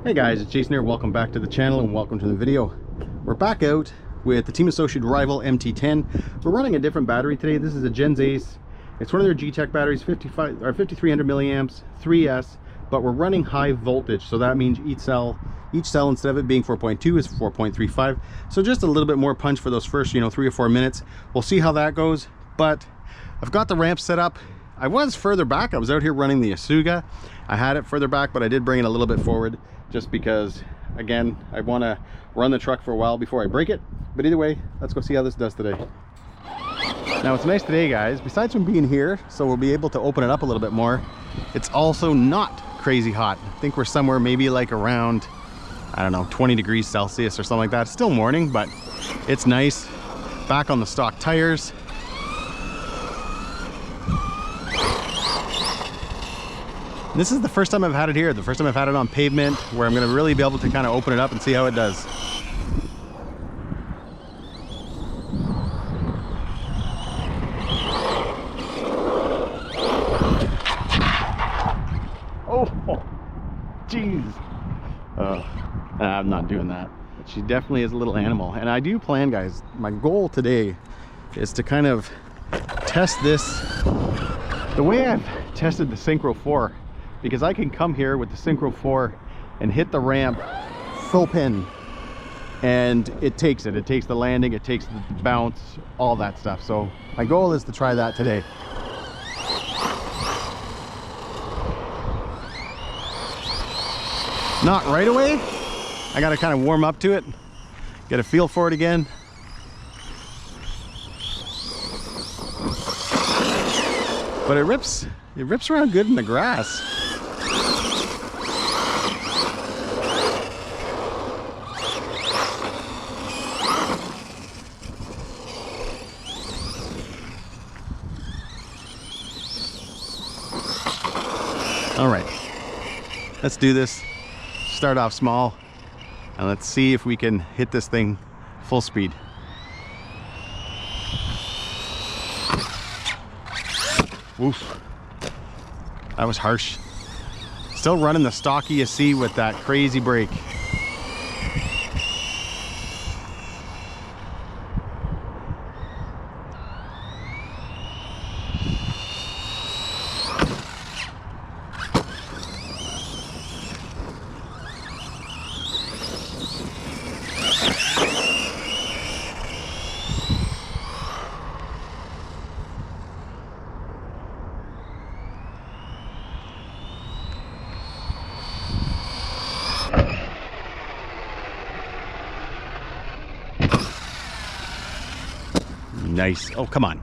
Hey guys, it's Jason here. Welcome back to the channel and welcome to the video. We're back out with the Team Associated rival MT10. We're running a different battery today. This is a Gens Ace. It's one of their G-Tech batteries, 5300 milliamps, 3S, but we're running high voltage. So that means each cell instead of it being 4.2 is 4.35. So just a little bit more punch for those first, 3 or 4 minutes. We'll see how that goes, but I've got the ramp set up. I was further back. I was out here running the Asuga. I had it further back, but I did bring it a little bit forward just because, again, I want to run the truck for a while before I break it. But either way, let's go see how this does today. Now, it's nice today, guys, besides from being here, so we'll be able to open it up a little bit more. It's also not crazy hot. I think we're somewhere maybe like around, I don't know, 20 degrees Celsius or something like that. It's still morning, but it's nice. Back on the stock tires. This is the first time I've had it here, the first time I've had it on pavement, where I'm going to really be able to kind of open it up and see how it does. Oh, jeez. I'm not doing that. She definitely is a little animal. And I do plan, guys, my goal today is to kind of test this the way I've tested the Synchro 4. Because I can come here with the Synchro 4 and hit the ramp full pin, and it takes it. It takes the landing, it takes the bounce, all that stuff. So my goal is to try that today. Not right away. I got to kind of warm up to it, get a feel for it again. But it rips around good in the grass. All right, let's do this. Start off small and let's see if we can hit this thing full speed. Oof, that was harsh. Still running the stock ESC with that crazy brake. Nice. Oh, come on.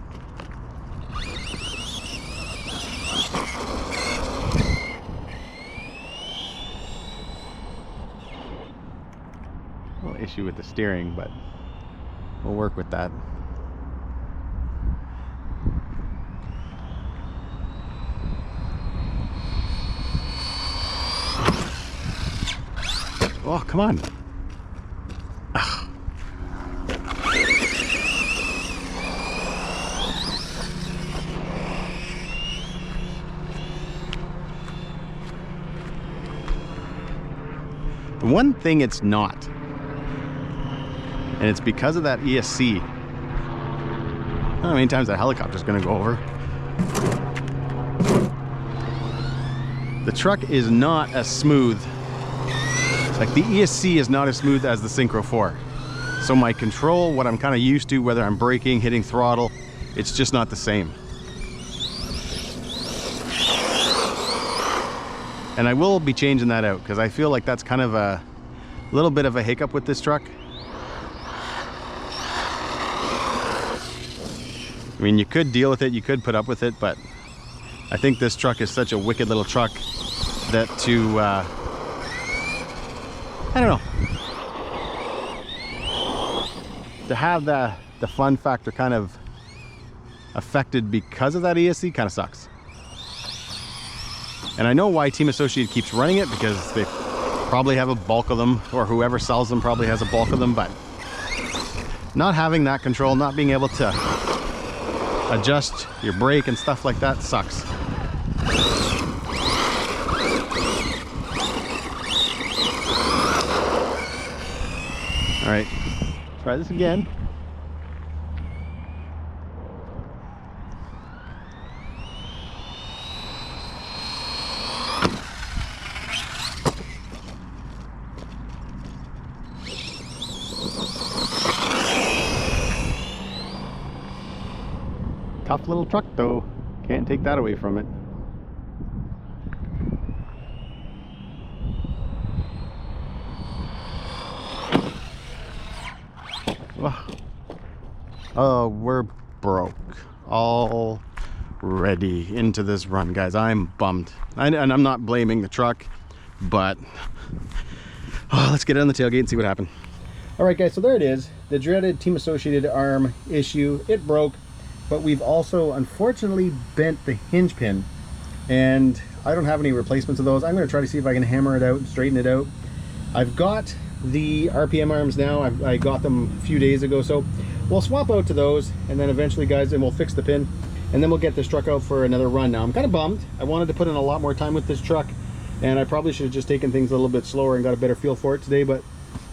A little issue with the steering, but we'll work with that. Oh, come on. One thing it's not, and it's because of that ESC. I don't know how many times that helicopter's gonna go over. The truck is not as smooth. Like the ESC is not as smooth as the Synchro 4. So my control, what I'm kind of used to, whether I'm braking, hitting throttle, it's just not the same. And I will be changing that out because I feel like that's kind of a little bit of a hiccup with this truck. I mean, you could deal with it, you could put up with it, but I think this truck is such a wicked little truck that I don't know, to have the fun factor kind of affected because of that ESC kind of sucks. And I know why Team Associated keeps running it, because they probably have a bulk of them, or whoever sells them probably has a bulk of them, but not having that control, not being able to adjust your brake and stuff like that sucks. All right, try this again. Tough little truck though, can't take that away from it. Oh, we're broke already into this run, guys. I'm bummed. And I'm not blaming the truck, but let's get it on the tailgate and see what happened. All right, guys, so there it is. The dreaded Team Associated arm issue. It broke. But we've also unfortunately bent the hinge pin, and I don't have any replacements of those. I'm going to try to see if I can hammer it out and straighten it out. I've got the RPM arms now. I got them a few days ago, so we'll swap out to those, and then eventually, guys, and we'll fix the pin, and then we'll get this truck out for another run. Now I'm kind of bummed. I wanted to put in a lot more time with this truck, and I probably should have just taken things a little bit slower and got a better feel for it today, but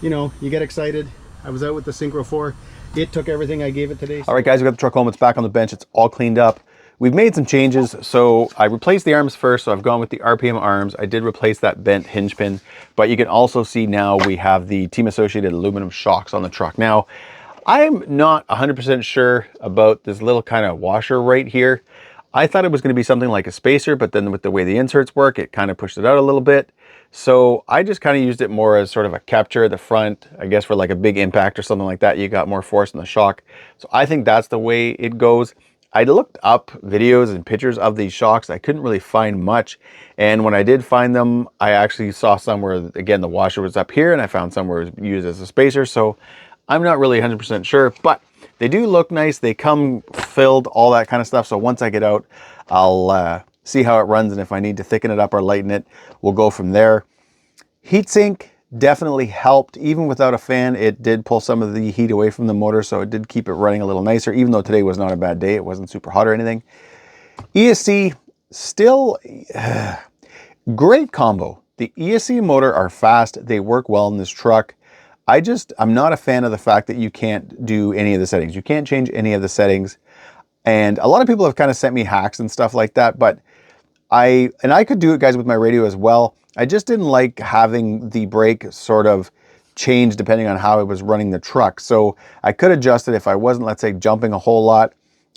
you know, you get excited. I was out with the Synchro 4. It took everything I gave it today. All right, guys, we got the truck home. It's back on the bench. It's all cleaned up. We've made some changes. So I replaced the arms first. So I've gone with the RPM arms. I did replace that bent hinge pin, but you can also see now we have the Team Associated aluminum shocks on the truck. Now, I'm not 100% sure about this little kind of washer right here. I thought it was going to be something like a spacer, but then with the way the inserts work, it kind of pushed it out a little bit. So I just kind of used it more as sort of a capture at the front, I guess for like a big impact or something like that. You got more force in the shock. So I think that's the way it goes. I looked up videos and pictures of these shocks. I couldn't really find much. And when I did find them, I actually saw some where, again, the washer was up here, and I found some where it was used as a spacer. So I'm not really 100% sure, but they do look nice. They come filled, all that kind of stuff. So once I get out, I'll see how it runs, and if I need to thicken it up or lighten it, we'll go from there. Heatsink definitely helped. Even without a fan, it did pull some of the heat away from the motor, so it did keep it running a little nicer, even though today was not a bad day. It wasn't super hot or anything. ESC, still great combo. The ESC motor are fast. They work well in this truck. I'm not a fan of the fact that you can't do any of the settings. You can't change any of the settings. And a lot of people have kind of sent me hacks and stuff like that, but I could do it, guys, with my radio as well. I just didn't like having the brake sort of change depending on how I was running the truck. So I could adjust it if I wasn't, let's say, jumping a whole lot.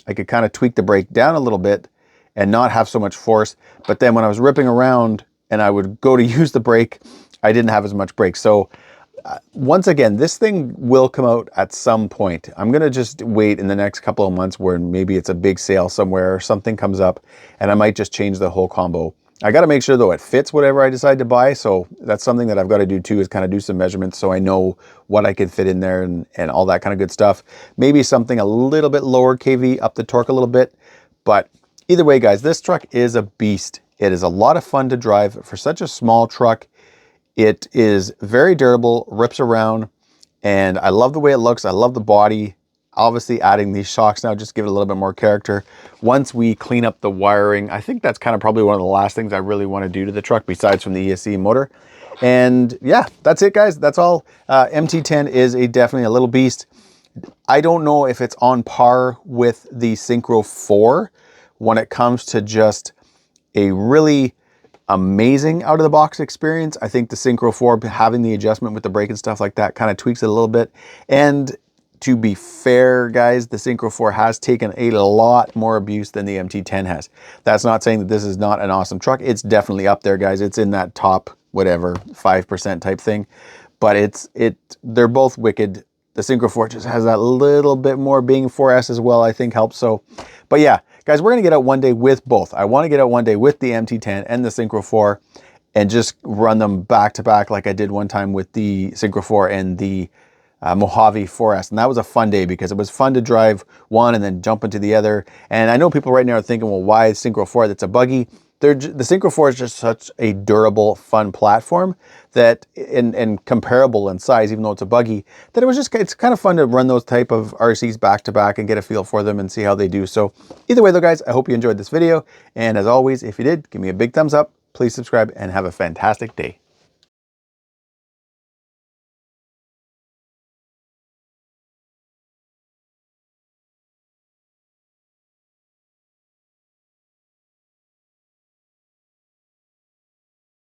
I could kind of tweak the brake down a little bit and not have so much force. But then when I was ripping around and I would go to use the brake, I didn't have as much brake. So once again, this thing will come out at some point. I'm going to just wait in the next couple of months where maybe it's a big sale somewhere or something comes up, and I might just change the whole combo. I got to make sure, though, it fits whatever I decide to buy. So that's something that I've got to do, too, is kind of do some measurements so I know what I can fit in there and all that kind of good stuff. Maybe something a little bit lower kV, up the torque a little bit. But either way, guys, this truck is a beast. It is a lot of fun to drive for such a small truck. It is very durable, rips around, and I love the way it looks. I love the body. Obviously, adding these shocks now just give it a little bit more character. Once we clean up the wiring, I think that's kind of probably one of the last things I really want to do to the truck besides from the ESC motor. And yeah, that's it, guys. That's all. MT10 is definitely a little beast. I don't know if it's on par with the Synchro 4 when it comes to just a really amazing out of the box experience. I think the Synchro 4, having the adjustment with the brake and stuff like that, kind of tweaks it a little bit. And to be fair, guys, the Synchro 4 has taken a lot more abuse than the MT10 has. That's not saying that this is not an awesome truck. It's definitely up there, guys. It's in that top, whatever, 5% type thing. But they're both wicked. The Synchro 4 just has that little bit more. Being 4S as well, I think, helps. So, but yeah, guys, we're going to get out one day with both. I want to get out one day with the MT10 and the Synchro 4 and just run them back to back like I did one time with the Synchro 4 and the Mojave 4S. And that was a fun day because it was fun to drive one and then jump into the other. And I know people right now are thinking, well, why is Synchro 4? That's a buggy. The Synchro 4 is just such a durable, fun platform that, and comparable in size, even though it's a buggy, that it's kind of fun to run those type of RCs back to back and get a feel for them and see how they do. So either way though, guys, I hope you enjoyed this video. And as always, if you did, give me a big thumbs up, please subscribe, and have a fantastic day.